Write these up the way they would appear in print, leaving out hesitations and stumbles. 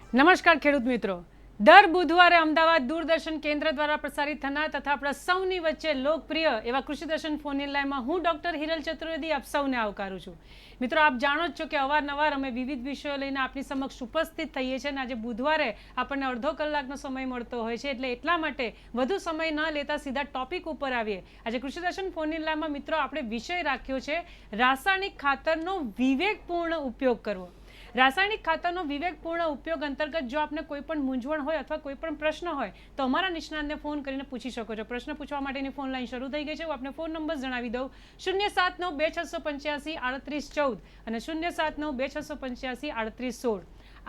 નમસ્કાર ખેડૂત મિત્રો, દર બુધવારે અમદાવાદ દૂરદર્શન કેન્દ્ર દ્વારા પ્રસારિત થનાર તથા આપણા સૌની વચ્ચે લોકપ્રિય એવા કૃષિ દર્શન ફોન ઇન લાઈનમાં હું ડોક્ટર હિરલ ચતુર્વેદી આપ સૌને આવકારું છું. મિત્રો, આપ જાણો જ છો કે અવારનવાર અમે વિવિધ વિષયો લઈને આપની સમક્ષ ઉપસ્થિત થઈએ છીએ અને આજે બુધવારે આપણને અડધો કલાકનો સમય મળતો હોય છે, એટલે એટલા માટે વધુ સમય ન લેતા સીધા ટોપિક ઉપર આવીએ. આજે કૃષિ દર્શન ફોન ઇન લાઈનમાં મિત્રો આપણે વિષય રાખ્યો છે રાસાયણિક ખાતરનો વિવેકપૂર્ણ ઉપયોગ કરવો. રાસાયણિક ખાતરનો વિવેકપૂર્ણ ઉપયોગ અંતર્ગત જો આપને કોઈ પણ મૂંઝવણ હોય અથવા કોઈ પણ પ્રશ્ન હોય તો અમારા નિષ્ણાતને ફોન કરીને પૂછી શકો છો. પ્રશ્ન પૂછવા માટેની ફોન લાઈન શરૂ થઈ ગઈ છે. હું આપને ફોન નંબર જણાવી દઉં: 07926853814 અને 07926853816.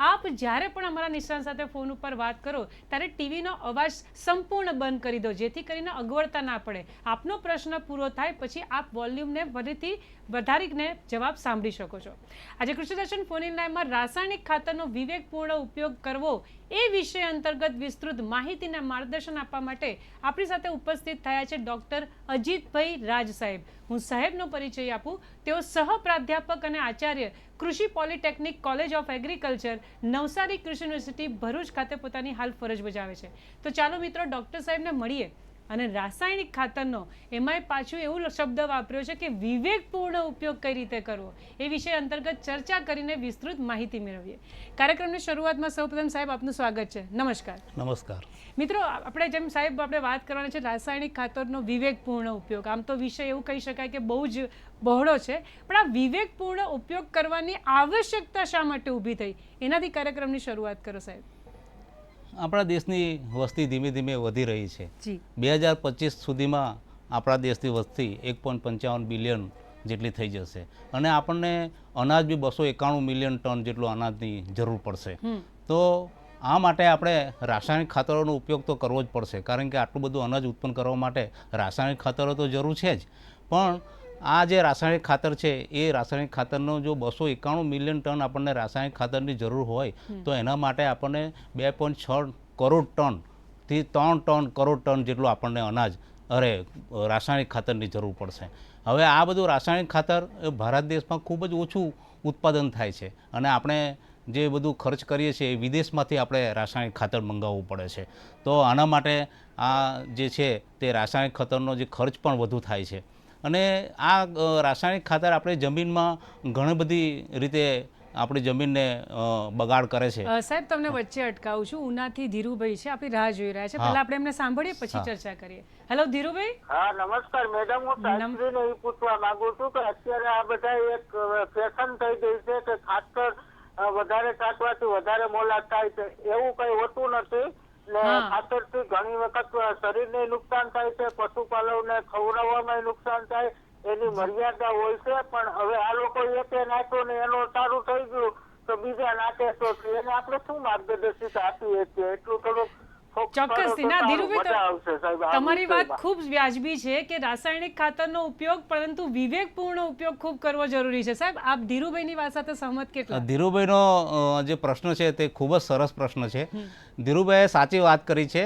આપ જ્યારે પણ અમારા નિષ્ણાત સાથે ફોન ઉપર વાત કરો ત્યારે ટીવીનો અવાજ સંપૂર્ણ બંધ કરી દો, જેથી કરીને અગવડતા ના પડે. આપનો પ્રશ્ન પૂરો થાય પછી આપ વોલ્યુમને ફરીથી વધારીને જવાબ સાંભળી શકો છો. આજે કૃષિ દર્શન ફોન ઇન લાઈનમાં રાસાયણિક ખાતરનો વિવેકપૂર્ણ ઉપયોગ કરવો એ વિષય અંતર્ગત વિસ્તૃત માહિતી અને માર્ગદર્શન આપવા માટે આપણી સાથે ઉપસ્થિત થયા છે ડૉક્ટર અજીતભાઈ રાજ સાહેબ. હું સાહેબનો પરિચય આપું. તેઓ સહપ્રાધ્યાપક અને આચાર્ય કૃષિ polytechnic college of agriculture, Navsari કૃષિ યુનિવર્સિટી ભરૂચ ખાતે પોતાની હાલ ફરજ બજાવે છે. તો ચાલો મિત્રો ડૉક્ટર સાહેબને મળીએ અને રાસાયણિક ખાતરનો એમાંય પાછું એવું શબ્દ વાપર્યો છે કે વિવેકપૂર્ણ ઉપયોગ કઈ રીતે કરવો એ વિષય અંતર્ગત ચર્ચા કરીને વિસ્તૃત માહિતી મેળવીએ. કાર્યક્રમની શરૂઆતમાં સૌપ્રથમ સાહેબ આપનું સ્વાગત છે. નમસ્કાર. નમસ્કાર મિત્રો, આપણે જેમ સાહેબ આપણે વાત કરવાની છે રાસાયણિક ખાતરનો વિવેકપૂર્ણ ઉપયોગ. આમ તો વિષય એવું કહી શકાય કે બહુ જ બહોળો છે, પણ આ વિવેકપૂર્ણ ઉપયોગ કરવાની આવશ્યકતા શા માટે ઊભી થઈ એનાથી કાર્યક્રમની શરૂઆત કરો સાહેબ. આપણા દેશની વસ્તી ધીમે ધીમે વધી રહી છે. જી. 2025 સુધીમાં આપણા દેશની વસ્તી 1.55 બિલિયન જેટલી થઈ જશે અને આપણને અનાજ બી 291 મિલિયન ટન જેટલું અનાજની જરૂર પડશે. તો આ માટે આપણે રાસાયણિક ખાતરોનો ઉપયોગ તો કરવો જ પડશે, કારણ કે આટલું બધું અનાજ ઉત્પન્ન કરવા માટે રાસાયણિક ખાતરો તો જરૂર છે જ. પણ આ જે રાસાયણિક ખાતર છે એ રાસાયણિક ખાતરનો જો 291 મિલિયન ટન આપણને રાસાયણિક ખાતરની જરૂર હોય તો એના માટે આપણને 2.6 કરોડ ટનથી 3 કરોડ ટન જેટલું આપણને અનાજ રાસાયણિક ખાતરની જરૂર પડશે. હવે આ બધું રાસાયણિક ખાતર ભારત દેશમાં ખૂબ જ ઓછું ઉત્પાદન થાય છે અને આપણે જે બધું ખર્ચ કરીએ છીએ એ વિદેશમાંથી આપણે રાસાયણિક ખાતર મંગાવવું પડે છે. તો આના માટે આ જે છે તે રાસાયણિક ખાતરનો જે ખર્ચ પણ વધુ થાય છે અને આ રાસાયણિક ખાતર આપણે જમીનમાં ઘણી બધી રીતે આપણી જમીનને બગાડ કરે છે. સાહેબ, તમને વચ્ચે અટકાવું છું. ઉનાથી ધીરુભાઈ છે, આપણી રાહ જોઈ રહ્યા છે. પહેલા આપણે એમને સાંભળીએ પછી ચર્ચા કરીએ. હેલો ધીરુભાઈ. હા નમસ્કાર મેડમ, હું સાહેબને એ પૂછવા માંગુ છું કે અત્યારે આ બધા એક ફેશન થઈ ગઈ છે કે ખાતર વધારે છાંટવાથી વધારે મોલાદ થાય છે. એવું કઈ હોતું નથી ને ખાતરથી ઘણી વખત શરીરને નુકસાન થાય છે, પશુપાલકોને ખવડાવવામાં નુકસાન થાય, એની મર્યાદા હોય છે. પણ હવે આ લોકો એકે નાખ્યો ને એનો સારું થઈ ગયું તો બીજા નાખે તો એને આપણે શું માર્ગદર્શિકા આપીએ છીએ? એટલું થોડુંક ચોક્કસથી. ના ધીરુભાઈ, તમારી વાત ખૂબ વ્યાજબી છે કે રાસાયણિક ખાતરનો ઉપયોગ પરંતુ વિવેકપૂર્ણ ઉપયોગ ખૂબ કરવો જરૂરી છે. સાહેબ, આપ ધીરુભાઈની વાત સાથે સહમત કેટલા? ધીરુભાઈનો જે પ્રશ્ન છે તે ખૂબ જ સરસ પ્રશ્ન છે. ધીરુભાઈએ સાચી વાત કરી છે.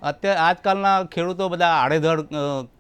અત્યારે આજકાલના ખેડૂતો બધા આડેધડ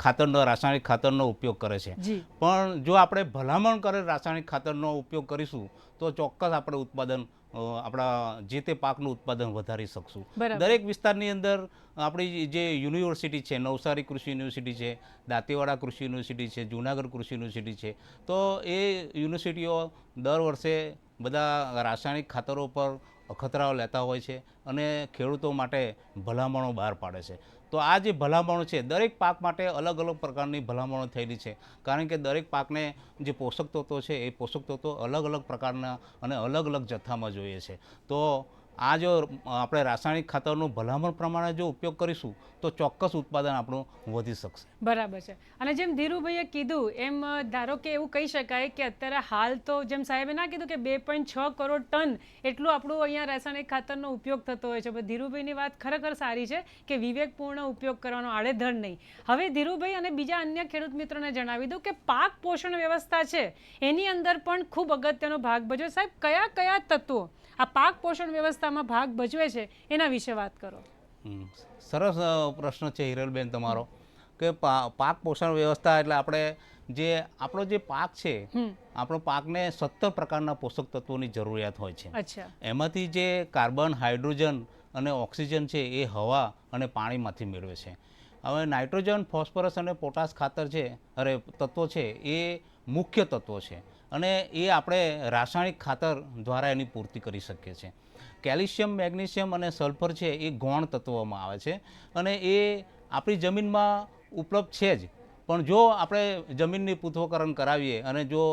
ખાતરનો રાસાયણિક ખાતરનો ઉપયોગ કરે છે. પણ જો આપણે ભલામણ કરે રાસાયણિક ખાતરનો ઉપયોગ કરીશું તો ચોક્કસ આપણે ઉત્પાદન આપણા જે તે પાકનું ઉત્પાદન વધારી શકશું. દરેક વિસ્તારની અંદર આપણી જે યુનિવર્સિટી છે, નવસારી કૃષિ યુનિવર્સિટી છે, દાંતીવાડા કૃષિ યુનિવર્સિટી છે, જૂનાગઢ કૃષિ યુનિવર્સિટી છે, તો એ યુનિવર્સિટીઓ દર વર્ષે બધા રાસાયણિક ખાતરો પર અખતરાઓ લેતા હોય છે અને ખેડૂતો માટે ભલામણો બહાર પાડે છે. તો આ જે ભલામણો છે દરેક પાક માટે અલગ અલગ પ્રકારની ભલામણો થયેલી છે, કારણ કે દરેક પાકને જે પોષક તત્વો છે એ પોષક તત્વો અલગ અલગ પ્રકારના અને અલગ અલગ જથ્થામાં જોઈએ છે. તો આ જો આપણે રાસાયણિક ખાતરનું ભલામણ પ્રમાણે જો ઉપયોગ કરીશું તો ચોક્કસ ઉત્પાદન આપણું વધી શકશે. બરાબર છે. અને જેમ ધીરુભાઈએ કીધું એમ ધારો કે એવું કહી શકાય કે અત્યારે હાલ તો જેમ સાહેબે ના કીધું કે 2.6 કરોડ ટન એટલું આપણું અહીંયા રાસાયણિક ખાતરનો ઉપયોગ થતો હોય છે. પણ ધીરુભાઈની વાત ખરેખર સારી છે કે વિવેકપૂર્ણ ઉપયોગ કરવાનો, આડેધડ નહીં. હવે ધીરુભાઈ અને બીજા અન્ય ખેડૂત મિત્રોને જણાવી દઉં કે પાક પોષણ વ્યવસ્થા છે એની અંદર પણ ખૂબ અગત્યનો ભાગ ભજવે. સાહેબ, કયા કયા તત્વો આ પાક પોષણ વ્યવસ્થામાં ભાગ ભજવે છે એના વિશે વાત કરો. સરસ પ્રશ્ન છે હિરલબેન તમારો કે પાક પોષણ વ્યવસ્થા એટલે આપણે જે આપણો જે પાક છે આપણો પાકને 17 પ્રકારના પોષક તત્વોની જરૂરિયાત હોય છે. અચ્છા. એમાંથી જે કાર્બન, હાઇડ્રોજન અને ઓક્સિજન છે એ હવા અને પાણીમાંથી મેળવે છે. હવે નાઇટ્રોજન, ફોસ્ફરસ અને પોટાશ ખાતર છે તત્વો છે એ મુખ્ય તત્વો છે અને એ આપણે રાસાયણિક ખાતર દ્વારા એની પૂર્તિ કરી શકીએ છીએ. કેલ્શિયમ, મેગ્નેશિયમ અને સલ્ફર છે એ ગૌણ તત્વોમાં આવે છે અને એ આપણી જમીનમાં ઉપલબ્ધ છે જ, પણ જો આપણે જમીનની પૃથ્થકરણ કરાવીએ અને જો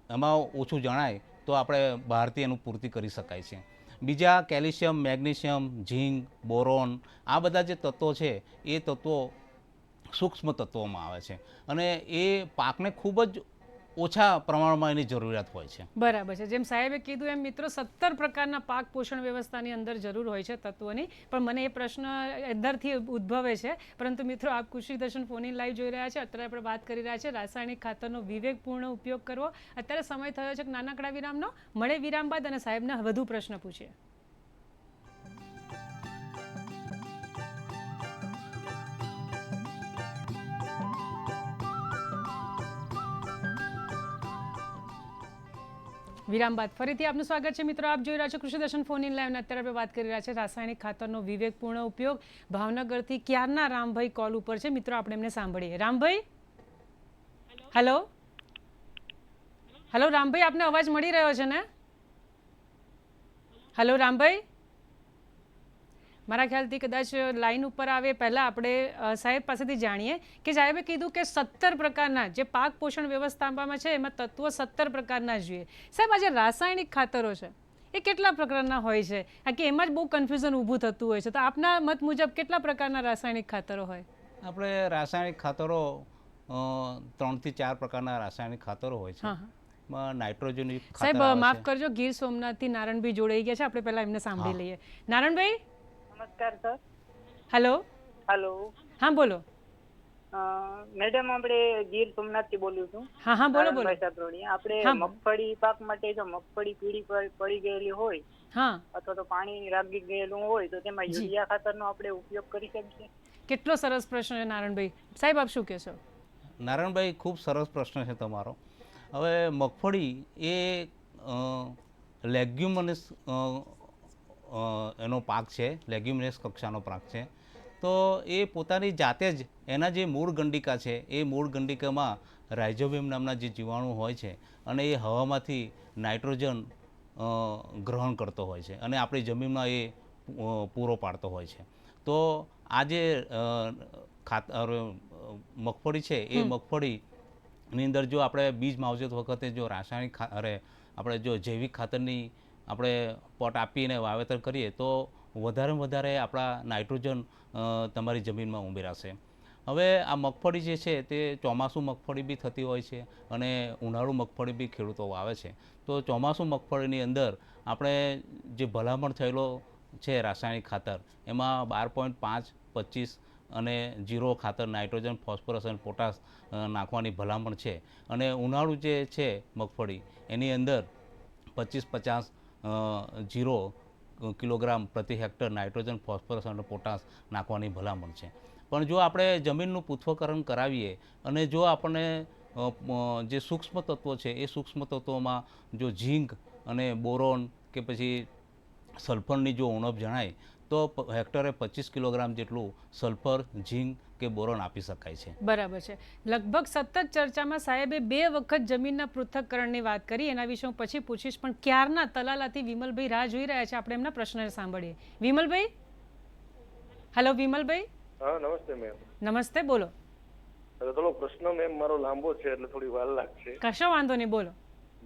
એમાં ઓછું જણાય તો આપણે બહારથી એનું પૂર્તિ કરી શકાય છે. બીજા કેલ્શિયમ, મેગ્નેશિયમ, ઝીંક, બોરોન આ બધા જે તત્વો છે એ તત્વો સૂક્ષ્મ તત્વોમાં આવે છે અને એ પાકને ખૂબ જ ઓછા પ્રમાણમાં એની જરૂરિયાત હોય છે. બરાબર છે. જેમ સાહેબે કીધું એમ મિત્રો 17 પ્રકારના પાક પોષણ વ્યવસ્થાની અંદર જરૂર હોય છે તત્વોની, પણ મને એ પ્રશ્ન અંદરથી ઉદ્ભવે છે. પરંતુ મિત્રો આપ કૃષિ દર્શન ફોન ઇન લાઈવ જોઈ રહ્યા છે. અત્યારે આપણે વાત કરી રહ્યા છે રાસાયણિક ખાતરનો વિવેકપૂર્ણ ઉપયોગ કરવો. અત્યારે સમય થયો છે નાનકડા વિરામનો. મળે વિરામ બાદ અને સાહેબને વધુ પ્રશ્ન પૂછીએ. વિરામ બાદ ફરીથી આપનું સ્વાગત છે મિત્રો. આપ જોઈ રહ્યા છો કૃષિ દર્શન ફોન ઇન લાઈવ. અત્યારે આપણે વાત કરી રહ્યા છે રાસાયણિક ખાતરનો વિવેકપૂર્ણ ઉપયોગ. ભાવનગરથી ક્યારના રામભાઈ કોલ ઉપર છે. મિત્રો આપણે એમને સાંભળીએ. રામભાઈ, હેલો હેલો રામભાઈ, આપને અવાજ મળી રહ્યો છે ને? હેલો રામભાઈ, મારા ખ્યાલથી કદાચ લાઈન ઉપર આવે પહેલાં આપણે સાહેબ પાસેથી જાણીએ કે સાહેબે કીધું કે 17 પ્રકારના જે પાક પોષણ વ્યવસ્થાપનમાં છે એમાં તત્વો 17 પ્રકારના જોઈએ. સાહેબ આ જે રાસાયણિક ખાતરો છે એ કેટલા પ્રકારના હોય છે? કે એમાં જ બહુ કન્ફ્યુઝન ઊભું થતું હોય છે, તો આપના મત મુજબ કેટલા પ્રકારના રાસાયણિક ખાતરો હોય? આપણે રાસાયણિક ખાતરો 3 થી 4 પ્રકારના રાસાયણિક ખાતરો હોય છે. નાઇટ્રોજન સાહેબ માફ કરજો, ગીર સોમનાથથી નારણભાઈ જોડાઈ ગયા છે. આપણે પહેલા એમને સાંભળી લઈએ. નારણભાઈ, નમસ્કાર સર. હેલો. હેલો. હા બોલો. મેડમ આપણે ગીર સોમનાથ થી બોલું છું. હા હા બોલો બોલો. આપણે મગફળી પાક માટે જો મગફળી પીળી પડી ગયેલી હોય હા અથવા તો પાણી રાગી ગયેલું હોય તો તેમાં યુરિયા ખાતરનો આપણે ઉપયોગ કરી શકીએ? કેટલો સરસ પ્રશ્ન છે નારણભાઈ. સાહેબ આપ શું કહેશો? નારણભાઈ, ખૂબ સરસ પ્રશ્ન છે તમારો. હવે મગફળી એ લેગ્યુમિનસ એનો પાક છે, લેગ્યુમિનસ કક્ષાનો પાક છે. તો એ પોતાની જાતે જ એના જે મૂળ ગંડિકા છે એ મૂળ ગંડિકામાં રાઇઝોબિયમ નામના જે જીવાણુ હોય છે અને એ હવામાંથી નાઇટ્રોજન ગ્રહણ કરતો હોય છે અને આપણી જમીનમાં એ પૂરો પાડતો હોય છે. તો આ જે મગફળી છે એ મગફળીની અંદર જો આપણે બીજ માવજત વખતે જો રાસાયણિક આપણે જો જૈવિક ખાતરની આપણે પોટ આપીને વાવેતર કરીએ તો વધારેમાં વધારે આપણા નાઇટ્રોજન તમારી જમીનમાં ઉમેરાશે. હવે આ મગફળી જે છે તે ચોમાસું મગફળી બી થતી હોય છે અને ઉનાળુ મગફળી બી ખેડૂતો વાવે છે. તો ચોમાસું મગફળીની અંદર આપણે જે ભલામણ થયેલો છે રાસાયણિક ખાતર એમાં 12.5, 25 અને 0 ખાતર નાઇટ્રોજન, ફોસ્ફરસ અને પોટાશ નાખવાની ભલામણ છે. અને ઉનાળુ જે છે મગફળી એની અંદર 25-50 0 કિલોગ્રામ પ્રતિ હેક્ટર નાઇટ્રોજન, ફોસ્ફરસ અને પોટાશ નાખવાની ભલામણ છે. પણ જો આપણે જમીનનું પૃથ્થકરણ કરાવીએ અને જો આપણને જે સૂક્ષ્મ તત્વો છે એ સૂક્ષ્મ તત્વોમાં જો ઝીંક અને બોરોન કે પછી સલ્ફરની જો ઉણપ જણાય તો હેક્ટરે 25 કિલોગ્રામ જેટલું સલ્ફર, ઝીંક કે બોરોન આપી શકાય છે. બરાબર છે. લગભગ સતત ચર્ચામાં સાહેબે 2 વખત જમીનના પૃથ્થકરણની વાત કરી. એના વિશે હું પછી પૂછીશ, પણ ક્યારના તલાલાથી વિમલભાઈ રાહ જોઈ રહ્યા છે. આપણે એમના પ્રશ્ન સાંભળીએ. વિમલભાઈ, હેલો વિમલભાઈ. હા નમસ્તે મેમ. નમસ્તે, બોલો. થોડો પ્રશ્ન મેમ મારો લાંબો છે એટલે થોડી વાર લાગશે. કશો વાંધો નહીં, બોલો.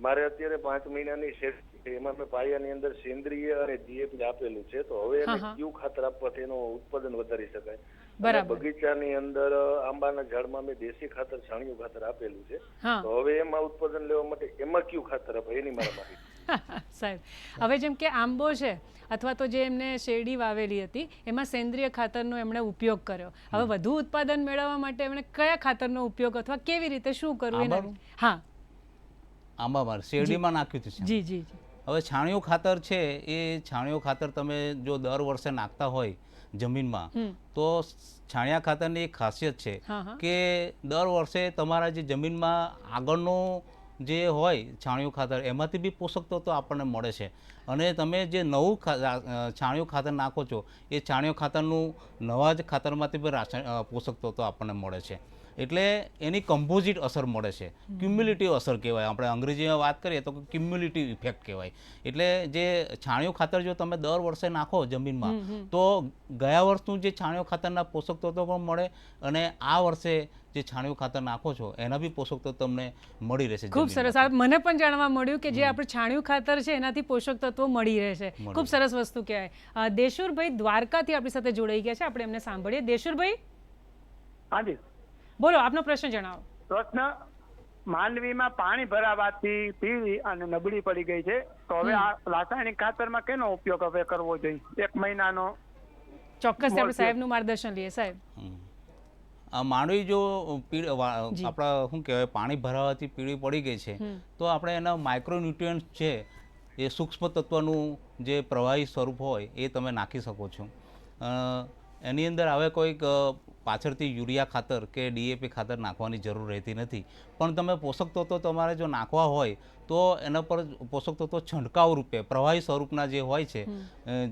મારે અત્યારે 5 મહિનાની શેર છે, એમાં મેં પાયાની અંદર સેન્દ્રિય અને જીએપી આપેલું છે, તો હવે એને કયું ખાતર આપવાથી એનું ઉત્પાદન વધારી શકાય? બરાબર. બગીચાની અંદર આંબાના ઝાડમાં મેં દેશી ખાતર, છાણિયું ખાતર આપેલું છે, તો હવે એમાં ઉત્પાદન લેવા માટે એમાં કયું ખાતર અપાય એની મારા માહિતી. સાહેબ, હવે જેમ કે આંબો છે અથવા તો જે એમને શેરડી વાવેલી હતી એમાં સેન્દ્રિય ખાતરનો એમણે ઉપયોગ કર્યો. હવે વધુ ઉત્પાદન મેળવવા માટે એમણે કયા ખાતરનો ઉપયોગ અથવા કેવી રીતે શું કરવું એના? હા, આંબામાં શેરડીમાં નાખ્યું છે. જી જી જી. હવે છાણિયું ખાતર છે એ છાણિયું ખાતર તમે જો દર વર્ષે નાખતા હોય જમીનમાં, તો છાણિયા ખાતરની એક ખાસિયત છે કે દર વર્ષે તમારા જે જમીનમાં આગળનું જે હોય છાણિયું ખાતર એમાંથી બી પોષક તત્વો આપણને મળે છે. અને તમે જે નવું છાણિયું ખાતર નાખો છો એ છાણિયું ખાતરનું નવા જ ખાતરમાંથી બી પોષક તત્વો આપણને મળે છે. એટલે એની કમ્પોઝિટ અસર મળે છે, ક્યુમ્યુલેટિવ અસર કહેવાય. આપણે અંગ્રેજીમાં વાત કરીએ તો ક્યુમ્યુલેટિવ ઇફેક્ટ કહેવાય. એટલે જે છાણિયું ખાતર જો તમે દર વર્ષે નાખો જમીનમાં તો ગયા વર્ષનું જે છાણિયું ખાતરના પોષક તત્વો પણ મળે અને આ વર્ષે જે છાણિયું ખાતર નાખો છો એના બી પોષક તત્વો તમને મળી રહેશે. ખૂબ સરસ. મને પણ જાણવા મળ્યું કે જે આપણે છાણિયું ખાતર છે એનાથી પોષક તત્વો મળી રહેશે. ખૂબ સરસ વસ્તુ કહેવાય. દેશુરભાઈ દ્વારકાથી આપણી સાથે જોડાઈ ગયા છે, આપણે એમને સાંભળીએ. દેશુરભાઈ, હાજી બોલો, આપનો પ્રશ્ન જણાવો. પ્રશ્ન, માંડવીમાં પાણી ભરાવાથી પીળી અને નબળી પડી ગઈ છે, તો હવે આ રાસાયણિક ખાતરમાં કેનો ઉપયોગ હવે કરવો જોઈએ? 1 મહિનાનો. ચોક્કસ આપણે સાહેબનું માર્ગદર્શન લઈએ. સાહેબ, આ માંડવી જો આપણા શું કહેવાય પાણી ભરાવાથી પીળી પડી ગઈ છે તો આપણે એના માઇક્રોન્યુટ્રિયન્ટ છે એ સૂક્ષ્મ તત્વનું જે પ્રવાહી સ્વરૂપ હોય એ તમે નાખી શકો છો. એની અંદર હવે કોઈક પાછળથી યુરિયા ખાતર કે DAP ખાતર નાખવાની જરૂર રહેતી નથી, પણ તમે પોષક તત્વો તમારે જો નાખવા હોય તો એના પર પોષક તત્વો છંટકાવ રૂપે પ્રવાહી સ્વરૂપના જે હોય છે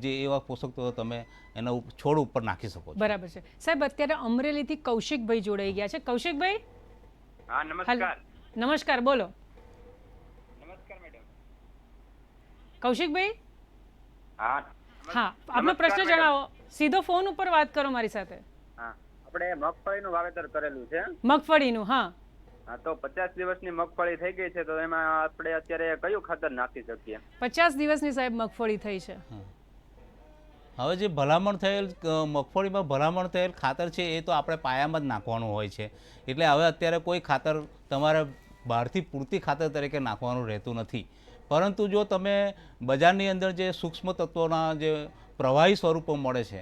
જે એવા પોષક તત્વો તમે એના છોડ ઉપર નાખી શકો છો. બરાબર છે. સાહેબ, અત્યારે અમરેલીથી કૌશિકભાઈ જોડાઈ ગયા છે. કૌશિકભાઈ, હા નમસ્કાર. નમસ્કાર, બોલો. નમસ્કાર મેડમ. કૌશિકભાઈ, હા હા, આપનો પ્રશ્ન જણાવો. સીધો ફોન ઉપર વાત કરો મારી સાથે. હા, આપણે મગફળીનું વાવેતર કરેલું છે. મગફળીનું? હા હા, તો 50 દિવસની મગફળી થઈ ગઈ છે, તો એમાં આપણે અત્યારે કયું ખાતર નાખી શકીએ? 50 દિવસની સાહેબ મગફળી થઈ છે. હવે જે ભલામણ થયેલ મગફળીમાં ભલામણ થયેલ ખાતર છે એ તો આપણે પાયામાં જ નાખવાનું હોય છે. એટલે હવે અત્યારે કોઈ ખાતર તમારે બહારથી પૂરતી ખાતર તરીકે નાખવાનું રહેતું નથી. પરંતુ જો તમે બજારની અંદર જે સૂક્ષ્મ તત્વોના જે પ્રવાહી સ્વરૂપો મળે છે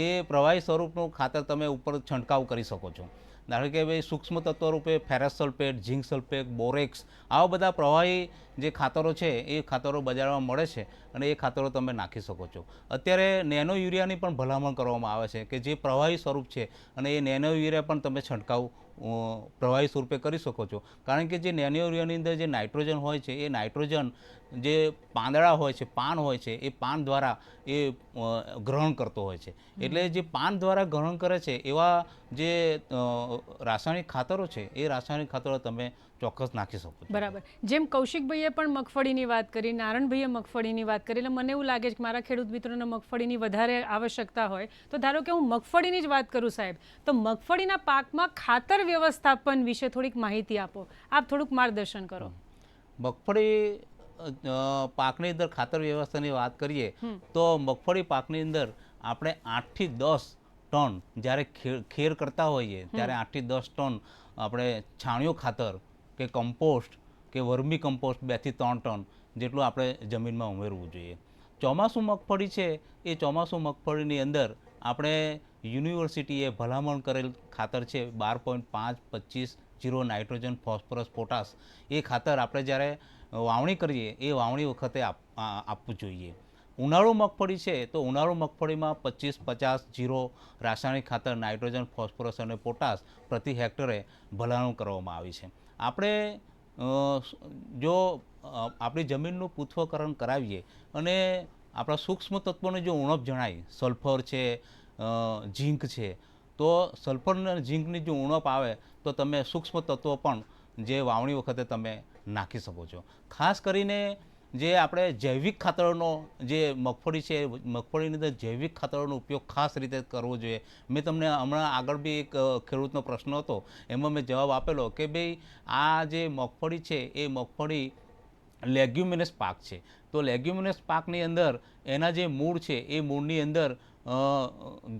એ પ્રવાહી સ્વરૂપનું ખાતર તમે ઉપર છંટકાવ કરી શકો છો. ધારો કે ભાઈ સૂક્ષ્મ તત્વ રૂપે ફેરસ સલ્ફેટ, ઝીંક સલ્ફેટ, બોરેક્સ, આવા બધા પ્રવાહી જે ખાતરો છે એ ખાતરો બજારમાં મળે છે અને એ ખાતરો તમે નાખી શકો છો. અત્યારે નેનો યુરિયાની પણ ભલામણ કરવામાં આવે છે કે જે પ્રવાહી સ્વરૂપ છે અને એ નેનો યુરિયા પણ તમે છંટકાવ પ્રવાહી સ્વરૂપે કરી શકો છો. કારણ કે જે નેનો યુરિયાની અંદર જે નાઇટ્રોજન હોય છે એ નાઇટ્રોજન જે પાંદડા હોય છે, પાન હોય છે, એ પાન દ્વારા એ ગ્રહણ કરતો હોય છે. એટલે જે પાન દ્વારા ગ્રહણ કરે છે એવા જે રાસાયણિક ખાતરો છે એ રાસાયણિક ખાતરો તમે ચોક્કસ નાખી શકો છો. બરાબર. જેમ કૌશિકભાઈએ પણ મગફળીની વાત કરી, નારણભાઈએ મગફળીની વાત કરી, એટલે મને એવું લાગે છે કે મારા ખેડૂત મિત્રોને મગફળીની વધારે આવશ્યકતા હોય તો ધારો કે હું મગફળીની જ વાત કરું સાહેબ, તો મગફળીના પાકમાં ખાતર વ્યવસ્થાપન વિશે થોડીક માહિતી આપો. આપ થોડુંક માર્ગદર્શન કરો. મગફળી પાકની અંદર ખાતર વ્યવસ્થાની વાત કરીએ તો મગફળી પાકની અંદર આપણે 8 થી 10 ટન જ્યારે ખેર કરતા હોઈએ ત્યારે 8 થી 10 ટન આપણે છાણિયું ખાતર કે કમ્પોસ્ટ કે વર્મી કમ્પોસ્ટ 2 થી 3 ટન જેટલું આપણે જમીનમાં ઉમેરવું જોઈએ. ચોમાસું મગફળી છે એ ચોમાસું મગફળીની અંદર આપણે યુનિવર્સિટીએ ભલામણ કરેલ ખાતર છે 12.5, 25, 0 નાઇટ્રોજન, ફોસ્ફરસ, પોટાશ, એ ખાતર આપણે જ્યારે વાવણી કરીએ એ વાવણી વખતે આપવું જોઈએ. ઉનાળુ મગફળી છે તો ઉનાળુ મગફળીમાં 25, 50, 0 રાસાયણિક ખાતર નાઇટ્રોજન, ફોસ્ફરસ અને પોટાશ પ્રતિ હેક્ટરે ભલામણ કરવામાં આવી છે. આપણે જો આપણી જમીનનું પૃથ્થકરણ કરાવીએ અને આપણા સૂક્ષ્મ તત્વોની જો ઉણપ જણાય, સલ્ફર છે, ઝીંક છે, તો સલ્ફર અને ઝીંકની જો ઉણપ આવે તો તમે સૂક્ષ્મ તત્વો પણ જે વાવણી વખતે તમે નાખી શકો છો. ખાસ કરીને જે આપણે જૈવિક ખાતરોનો જે મગફળી છે મગફળીની અંદર જૈવિક ખાતરોનો ઉપયોગ ખાસ રીતે કરવો જોઈએ. મેં તમને હમણાં આગળ બી એક ખેડૂતનો પ્રશ્ન હતો એમાં મેં જવાબ આપેલો કે ભાઈ આ જે મગફળી છે એ મગફળી લેગ્યુમિનસ પાક છે. તો લેગ્યુમિનસ પાકની અંદર એના જે મૂળ છે એ મૂળની અંદર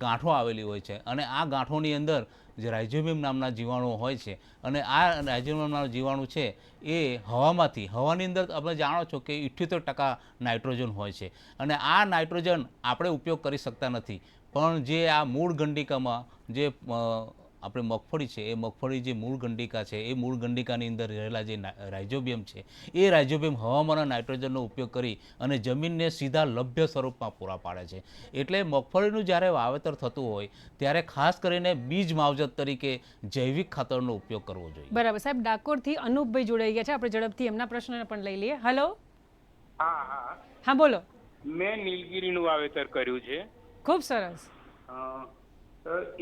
ગાંઠો આવેલી હોય છે અને આ ગાંઠોની અંદર જે રાઇઝોબિયમ નામના જીવાણુઓ હોય છે અને આ રાઇઝોબિયમ નામના જીવાણુ છે એ હવાની અંદર આપણે જાણો છો કે 78% નાઇટ્રોજન હોય છે અને આ નાઇટ્રોજન આપણે ઉપયોગ કરી શકતા નથી, પણ જે આ મૂળ ગંડિકામાં જે આપણે મગફળી છે એ મગફળી જે મૂળ ગંડિકા છે એ મૂળ ગંડિકાની અંદર રહેલા જે રાઇઝોબિયમ છે એ રાઇઝોબિયમ હવામાનના નાઇટ્રોજનનો ઉપયોગ કરી અને જમીનને સીધા લભ્ય સ્વરૂપમાં પૂરા પાડે છે. એટલે મગફળીનું જ્યારે વાવેતર થતું હોય ત્યારે ખાસ કરીને બીજ માવજત તરીકે જૈવિક ખાતરનો ઉપયોગ કરવો જોઈએ. બરાબર સાહેબ, ડાકોરથી અનુપભાઈ જોડાઈ ગયા છે, આપણે ઝડપથી એમના પ્રશ્નને પણ લઈ લઈએ. હેલો. હા બોલો. મેં નીલગીરીનું વાવેતર કર્યું છે. ખૂબ સરસ.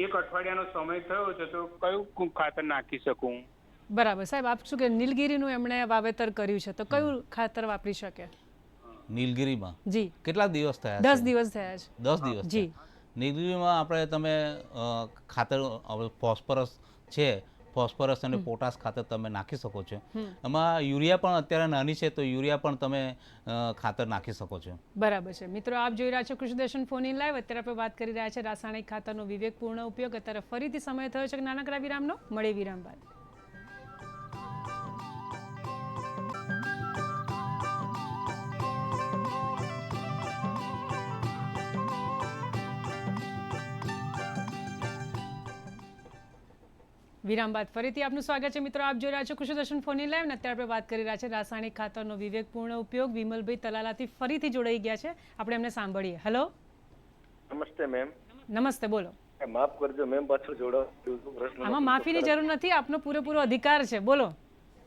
એક અઠવાડિયાનો સમય થયો છે, તો કયું ખાતર નાખી શકું? બરાબર સાહેબ, આપ શું કે નીલગીરીનું એમણે વાવેતર કર્યું છે, તો કયું ખાતર વાપરી શકે? નીલગીરીમાં જી કેટલા દિવસ થયા? 10 દિવસ થયા છે. 10 દિવસ જી. નીલગીરીમાં આપણે તમે ખાતર ફોસ્ફરસ છે, ફોસ્ફરસ અને પોટાશ ખાતર તમે નાખી શકો છો. એમાં યુરિયા પણ અત્યારે નાની છે, તો યુરિયા પણ તમે ખાતર નાખી શકો છો. બરાબર છે. મિત્રો, આપ જોઈ રહ્યા છો કૃષિ દર્શન ફોન ઇન લાઈવ. અત્યારે આપણે વાત કરી રહ્યા છે રાસાયણિક ખાતરનો વિવેકપૂર્ણ ઉપયોગ. અત્યારે ફરીથી સમય થયો છે કે નાનકડા વિરામનો. મળે વિરામ બાદ. વિરામ બાદ ફરીથી આપનું સ્વાગત છે. મિત્રો, આપ જોઈ રહ્યા છો કૃષિ દર્શન ફોન ઇન લાઈવ ને અત્યારે આપણે વાત કરી રહ્યા છે રાસાયણિક ખાતરનો વિવેકપૂર્ણ ઉપયોગ. વિમલભાઈ તલાલાથી ફરીથી જોડાઈ ગયા છે, આપણે એમને સાંભળીએ. હેલો. નમસ્તે મેમ. નમસ્તે, બોલો. માફ કરજો મેમ, પાછું જોડાવું પ્રશ્ન. આમાં માફીની જરૂર નથી, આપનો પૂરેપૂરો અધિકાર છે, બોલો.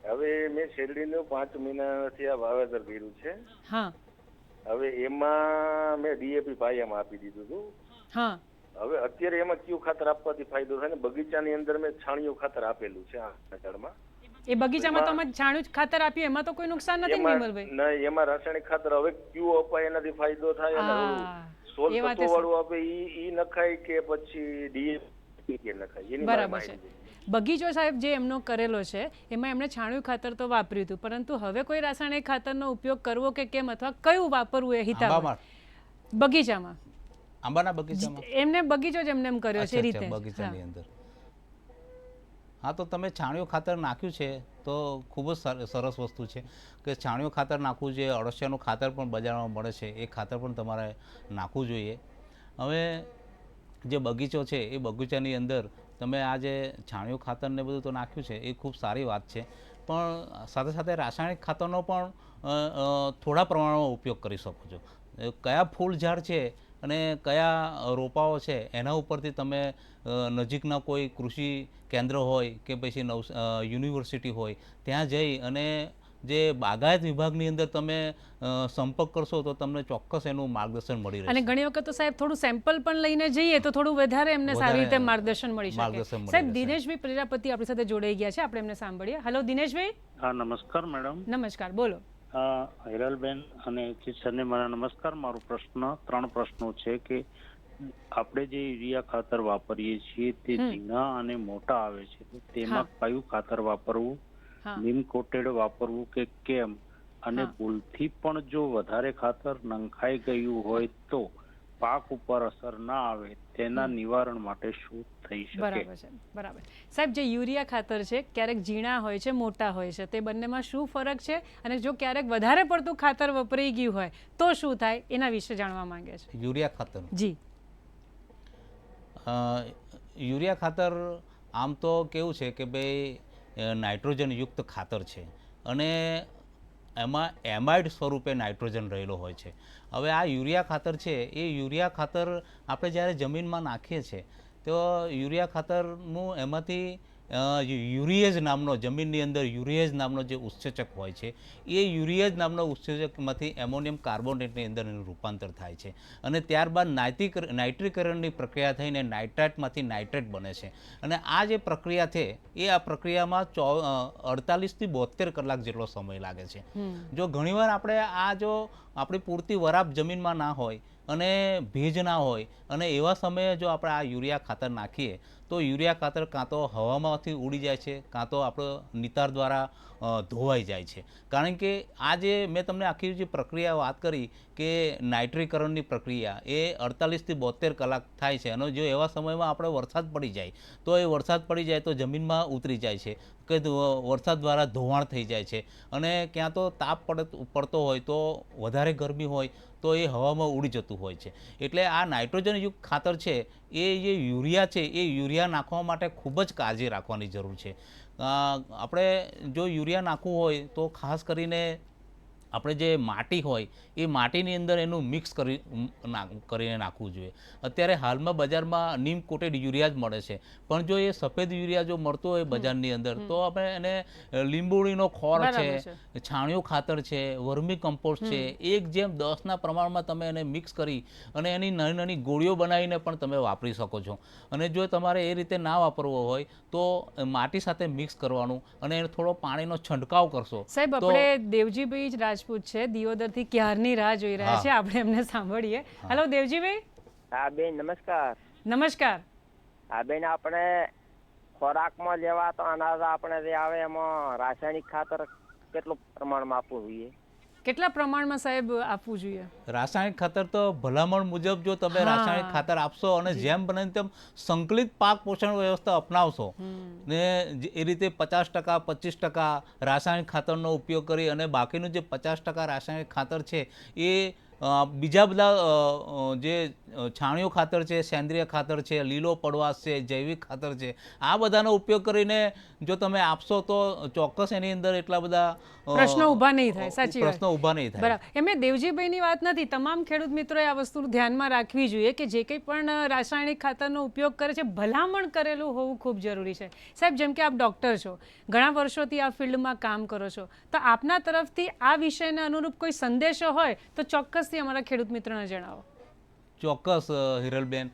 હવે મેં શેરડીનું 5 મહિનાથી આ વાવેતર કર્યું છે. હા. હવે એમાં મેં ડીએપી પાયામાં આપી દીધું હતું. હા. હવે અત્યારે એમાં કયું ખાતર આપવાથી ફાયદો થાય ને? બગીચાની અંદર મેં છાણિયું ખાતર આપેલું છે આ ઝાડમાં. એ બગીચામાં તો અમે છાણિયું ખાતર આપ્યું, એમાં તો કોઈ નુકસાન નથી ને વિમલભાઈ? નહીં, એમાં રાસાયણિક ખાતર હવે કયું અપાય એનાથી ફાયદો થાય અને સોલ તત્વો વાળું આપે ઈ નખાય કે પછી ડીએપી કે નખાય? એની બરાબર છે. બગીચો સાહેબ જે એમનો કરેલો છે એમાં એમણે છાણિયું ખાતર તો વાપર્યું હતું, પરંતુ હવે કોઈ રાસાયણિક ખાતરનો ઉપયોગ કરવો કે કેમ, અથવા કયું વાપરવું એ હિતાવહ બગીચામાં? આંબાના બગીચામાં એમને બગીચો જ એમને એમ કર્યો છે રીતે બગીચાની અંદર. હા, તો તમે છાણિયું ખાતર નાખ્યું છે તો ખૂબ જ સરસ વસ્તુ છે કે છાણિયું ખાતર નાખવું જોઈએ. અળસિયાનું ખાતર પણ બજારમાં મળે છે, એ ખાતર પણ તમારે નાખવું જોઈએ. હવે જે બગીચો છે એ બગીચાની અંદર તમે આ જે છાણિયું ખાતર ને બધું તો નાખ્યું છે એ ખૂબ સારી વાત છે, પણ સાથે સાથે રાસાયણિક ખાતરનો પણ થોડા પ્રમાણમાં ઉપયોગ કરી શકો છો. કયા ફૂલ ઝાડ છે અને કયા રોપાઓ છે એના ઉપરથી તમે નજીકના કોઈ કૃષિ કેન્દ્ર હોય કે પછી યુનિવર્સિટી હોય ત્યાં જઈ અને જે બાગાયત વિભાગની અંદર તમે સંપર્ક કરશો તો તમને ચોક્કસ એનું માર્ગદર્શન મળી રહેશે. અને ઘણી વખત તો સાહેબ થોડું સેમ્પલ પણ લઈને જઈએ તો થોડું વધારે એમને સારી રીતે માર્ગદર્શન મળી શકે. સાહેબ, દિનેશભાઈ પ્રજાપતિ આપણી સાથે જોડાઈ ગયા છે, આપણે એમને સાંભળીએ. હેલો દિનેશભાઈ. હા, નમસ્કાર મેડમ. નમસ્કાર, બોલો. હિરલબેન અને સરને મારા નમસ્કાર. મારો પ્રશ્ન 3 પ્રશ્નો છે કે આપણે જે યુરિયા ખાતર વાપરીએ છીએ તે ઝીણા અને મોટા આવે છે, તો તેમાં કયું ખાતર વાપરવું, નીમ કોટેડ વાપરવું કે કેમ, અને ભૂલથી પણ જો વધારે ખાતર નંખાઈ ગયું હોય તો પાક ઉપર અસર ના આવે તેના નિવારણ માટે શું થઈ શકે? બરાબર છે, બરાબર. સાહેબ, જે યુરિયા ખાતર છે ક્યારેક ઝીણા હોય છે, મોટા હોય છે, તે બંનેમાં શું ફરક છે, અને જો ક્યારેક વધારે પડતું ખાતર વપરાઈ ગયું હોય તો શું થાય, એના વિશે જાણવા માંગે છે. યુરિયા ખાતર? જી. યુરિયા ખાતર આમ તો કેવું છે કે ભાઈ નાઇટ્રોજન યુક્ત ખાતર છે અને એમાં એમાઇડ સ્વરૂપે નાઇટ્રોજન રહેલો હોય છે. હવે આ યુરિયા ખાતર છે એ યુરિયા ખાતર આપણે જ્યારે જમીનમાં નાખીએ છીએ તો યુરિયા ખાતરનું એમાંથી યુરિયેજ નામનો જમીનની અંદર યુરિયેજ નામનો જે ઉત્સેચક હોય છે એ યુરિયેજ નામનો ઉત્સેચકમાંથી એમોનિયમ કાર્બોનેટની અંદર એનું રૂપાંતર થાય છે અને ત્યારબાદ નાઇટ્રીકરણની પ્રક્રિયા થઈને નાઇટ્રાઇટમાંથી નાઇટ્રેટ બને છે. અને આ જે પ્રક્રિયા છે એ આ પ્રક્રિયામાં 48 થી 72 કલાક જેટલો સમય લાગે છે. જો ઘણીવાર આપણે જો આપણી પૂરતી વરાપ જમીનમાં ના હોય અને ભેજ ના હોય અને એવા સમયે જો આપણે આ યુરિયા ખાતર નાખીએ તો યુરિયા ખાતર કાં તો હવામાંથી ઉડી જાય છે કાં તો આપણો નિતાર દ્વારા ધોવાઈ જાય છે. કારણ કે આ જે મેં તમને આખી જે પ્રક્રિયા વાત કરી કે નાઇટ્રીકરણની પ્રક્રિયા એ 48 થી 72 કલાક થાય છે અને જો એવા સમયમાં આપણે વરસાદ પડી જાય તો એ વરસાદ પડી જાય તો જમીનમાં ઉતરી જાય છે કે વરસાદ દ્વારા ધોવાણ થઈ જાય છે અને ક્યાં તો તાપ પડતો હોય તો વધારે ગરમી હોય તો એ હવામાં ઉડી જતું હોય છે. એટલે આ નાઇટ્રોજનયુક્ત ખાતર છે એ જે યુરિયા છે એ યુરિયા નાખવા માટે ખૂબ જ કાળજી રાખવાની જરૂર છે. આપણે જો યુરિયા નાખવું હોય તો ખાસ કરીને આપણે જે માટી હોય એ માટીની અંદર એનું મિક્સ કરીને નાખવું જોઈએ. અત્યારે હાલમાં બજારમાં નીમ કોટેડ યુરિયા જ મળે છે, પણ જો એ સફેદ યુરિયા જો મળતો હોય બજારની અંદર તો આપણે એને લીંબોળીનો ખોર છે, છાણિયું ખાતર છે, વર્મી કમ્પોસ્ટ છે, 1:10ના પ્રમાણમાં તમે એને મિક્સ કરી અને એની નાની નાની ગોળીઓ બનાવીને પણ તમે વાપરી શકો છો. અને જો તમારે એ રીતે ના વાપરવો હોય તો માટી સાથે મિક્સ કરવાનું અને થોડો પાણીનો છંટકાવ કરશો. સાહેબ, આપણે દેવજીભાઈ જ રાજપૂત છે દિયોદરથી ક્યારની રાહ જોઈ રહ્યા છે, આપણે એમને સાંભળીએ. હેલો દેવજીભાઈ. હા બેન, નમસ્કાર. નમસ્કાર. હા બેન, આપણે ખોરાકમાં લેવા તો અનાજ આપણે જે આવે એમાં રાસાયણિક ખાતર કેટલું પ્રમાણમાં આપવું જોઈએ? કેટલા પ્રમાણમાં સાહેબ આપવું જોઈએ? રાસાયણિક ખાતર તો ભલામણ મુજબ જો તમે રાસાયણિક ખાતર આપશો અને જેમ બને તેમ સંકલિત પાક પોષણ વ્યવસ્થા અપનાવશો ને એ રીતે 50% 25% રાસાયણિક ખાતરનો ઉપયોગ કરી અને બાકીનું જે 50% રાસાયણિક ખાતર છે એ બીજા બધા જે છાણિયું ખાતર છે, સેન્દ્રિય ખાતર છે, લીલો પડવાશ છે, જૈવિક ખાતર છે, આ બધાનો ઉપયોગ કરીને જો તમે આપશો તો ચોક્કસ એની અંદર એટલા બધા પ્રશ્નો ઊભા નહીં થાય. સાચી વાત, પ્રશ્નો ઊભા નહીં થાય. બરાબર. એમ દેવજીભાઈની વાત નથી, તમામ ખેડૂત મિત્રોએ આ વસ્તુ ધ્યાનમાં રાખવી જોઈએ કે જે કંઈ પણ રાસાયણિક ખાતરનો ઉપયોગ કરે છે ભલામણ કરેલું હોવું ખૂબ જરૂરી છે. સાહેબ, જેમ કે આપ ડૉક્ટર છો, ઘણા વર્ષોથી આ ફિલ્ડમાં કામ કરો છો, તો આપના તરફથી આ વિષયને અનુરૂપ કોઈ સંદેશો હોય તો ચોક્કસથી અમારા ખેડૂત મિત્રોને જણાવો. ચોક્કસ હિરલબેન,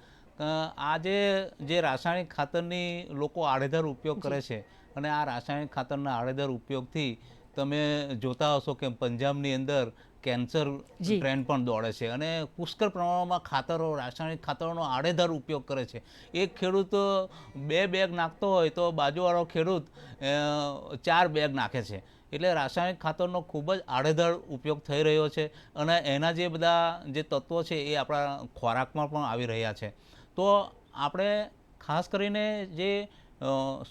આજે જે રાસાયણિક ખાતરની લોકો આડેધડ ઉપયોગ કરે છે અને આ રાસાયણિક ખાતરના આડેધડ ઉપયોગથી તમે જોતા હશો કે પંજાબની અંદર કેન્સર ટ્રેન્ડ પણ દોડે છે અને પુષ્કળ પ્રમાણમાં ખાતરો, રાસાયણિક ખાતરોનો આડેધડ ઉપયોગ કરે છે. એક ખેડૂત 2 બેગ નાખતો હોય તો બાજુવાળો ખેડૂત 4 બેગ નાખે છે. એટલે રાસાયણિક ખાતરનો ખૂબ જ આડેધડ ઉપયોગ થઈ રહ્યો છે અને એના જે બધા જે તત્વો છે એ આપણા ખોરાકમાં પણ આવી રહ્યા છે. તો આપણે ખાસ કરીને જે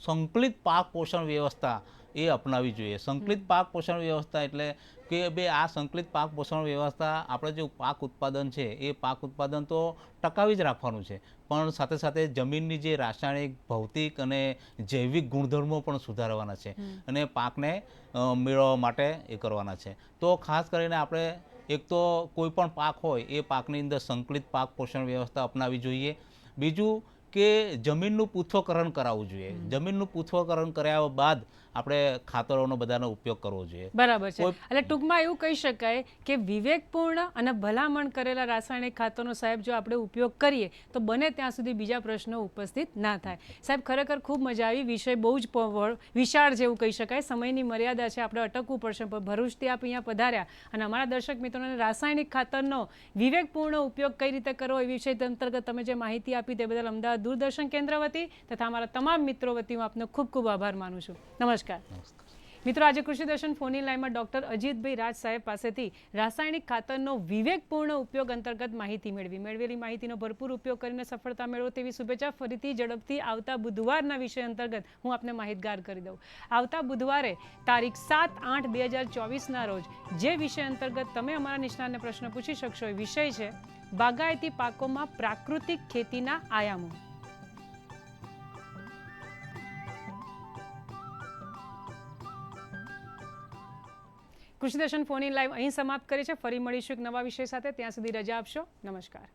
સંકલિત પાક પોષણ વ્યવસ્થા એ અપનાવવી જોઈએ. સંકલિત પાક પોષણ વ્યવસ્થા એટલે કે ભાઈ આ સંકલિત પાક પોષણ વ્યવસ્થા આપણે જે પાક ઉત્પાદન છે એ પાક ઉત્પાદન તો ટકાવી જ રાખવાનું છે, પણ સાથે સાથે જમીનની જે રાસાયણિક, ભૌતિક અને જૈવિક ગુણધર્મો પણ સુધારવાના છે અને પાકને મેળવવા માટે એ કરવાના છે. તો ખાસ કરીને આપણે એક તો કોઈ પણ પાક હોય એ પાકની અંદર સંકલિત પાક પોષણ વ્યવસ્થા અપનાવવી જોઈએ. બીજું કે જમીનનું પૃથ્થકરણ કરાવવું જોઈએ. જમીનનું પૃથ્થકરણ કર્યા બાદ આપણે ખાતરોનો બધાનો ઉપયોગ કરવો જોઈએ. બરાબર છે. એટલે ટૂંકમાં એવું કહી શકાય કે વિવેકપૂર્ણ અને ભલામણ કરેલા રાસાયણિક ખાતરનો સાહેબ જો આપણે ઉપયોગ કરીએ તો બને ત્યાં સુધી બીજા પ્રશ્નો ઉપસ્થિત ના થાય. સાહેબ, ખરેખર ખૂબ મજા આવી. વિષય બહુ જ વિશાળ જેવું કહી શકાય. સમયની મર્યાદા છે, આપણે અટકવું પડશે, પણ ભરૂચથી આપ અહીંયા પધાર્યા અને અમારા દર્શક મિત્રોને રાસાયણિક ખાતરનો વિવેકપૂર્ણ ઉપયોગ કઈ રીતે કરવો એ વિષય અંતર્ગત તમે જે માહિતી આપી તે બદલ અમદાવાદ દૂરદર્શન કેન્દ્ર વતી તથા અમારા તમામ મિત્રો વતી હું આપનો ખૂબ ખૂબ આભાર માનું છું. નમસ્કાર. મિત્રો, આજે કૃષિ દર્શન ફોન લાઈનમાં ડોક્ટર અજીતભાઈ રાજ સાહેબ પાસેથી રાસાયણિક ખાતરનો વિવેકપૂર્ણ ઉપયોગ અંતર્ગત માહિતી મેળવેલી માહિતીનો ભરપૂર ઉપયોગ કરીને સફળતા મેળવો તેવી શુભેચ્છા. ફરીથી ઝડપથી આવતા બુધવારના વિષય અંતર્ગત હું આપને માહિતગાર કરી દઉં. આવતા બુધવારે તારીખ 7/8/2024ના રોજ જે વિષય અંતર્ગત તમે અમારા નિષ્ણાતને પ્રશ્ન પૂછી શકશો એ વિષય છે બાગાયતી પાકોમાં પ્રાકૃતિક ખેતીના આયામો. કૃષિ દર્શન ફોન ઇન લાઈવ અહીં સમાપ્ત કરે છે. ફરી મળીશું એક નવા વિષય સાથે. ત્યાં સુધી રજા આપશો. નમસ્કાર.